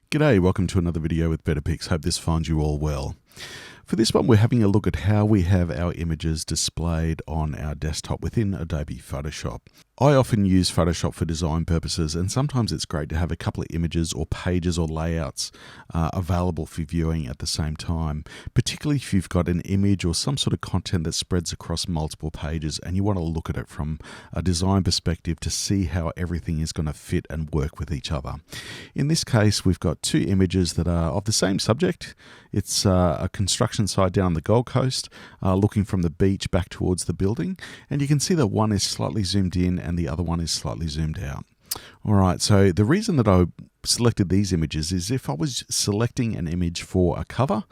G'day, welcome to another video with Better Pics. Hope this finds you all well. For this one, we're having a look at how we have our images displayed on our desktop within Adobe Photoshop. I often use Photoshop for design purposes, and sometimes it's great to have a couple of images or pages or layouts available for viewing at the same time, particularly if you've got an image or some sort of content that spreads across multiple pages and you want to look at it from a design perspective to see how everything is going to fit and work with each other. In this case, we've got two images that are of the same subject. It's a construction site down the Gold Coast, looking from the beach back towards the building, and you can see that one is slightly zoomed in and the other one is slightly zoomed out. Alright, so the reason that I selected these images is if I was selecting an image for a cover,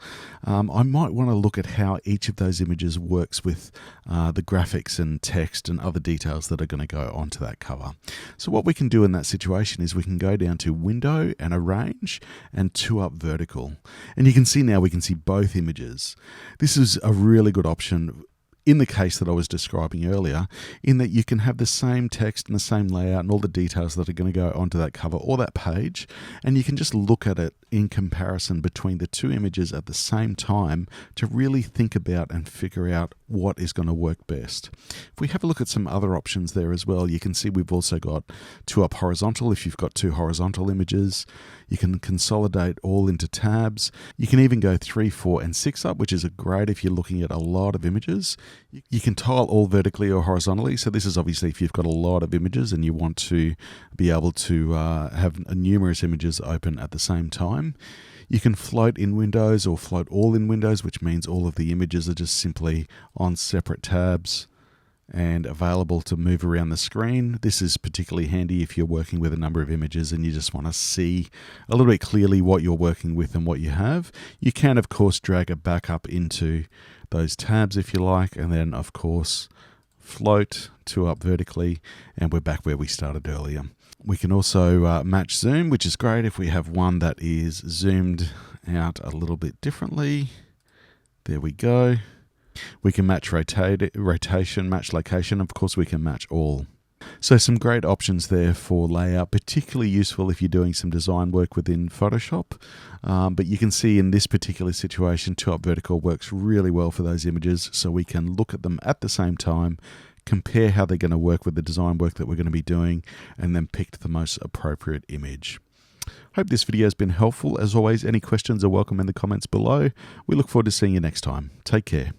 I might want to look at how each of those images works with the graphics and text and other details that are going to go onto that cover. So what we can do in that situation is we can go down to Window and Arrange and 2-up Vertical. And you can see now we can see both images. This is a really good option in the case that I was describing earlier, in that you can have the same text and the same layout and all the details that are going to go onto that cover or that page, and you can just look at it in comparison between the two images at the same time to really think about and figure out what is going to work best. If we have a look at some other options there as well, you can see we've also got 2-up Horizontal if you've got two horizontal images. You can consolidate all into tabs. You can even go 3, 4, and 6-up, which is great if you're looking at a lot of images. You can tile all vertically or horizontally. So this is obviously if you've got a lot of images and you want to be able to have numerous images open at the same time. You can float in Windows or float all in Windows, which means all of the images are just simply on separate tabs and available to move around the screen. This is particularly handy if you're working with a number of images and you just want to see a little bit clearly what you're working with and what you have. You can, of course, drag it back up into those tabs if you like, and then, of course, float 2-up vertically, and we're back where we started earlier. We can also match zoom, which is great if we have one that is zoomed out a little bit differently. There we go. We can match rotation, match location. Of course, we can match all. So some great options there for layout, particularly useful if you're doing some design work within Photoshop. But you can see in this particular situation, 2-up vertical works really well for those images, so we can look at them at the same time, compare how they're going to work with the design work that we're going to be doing, and then pick the most appropriate image. Hope this video has been helpful. As always, any questions are welcome in the comments below. We look forward to seeing you next time. Take care.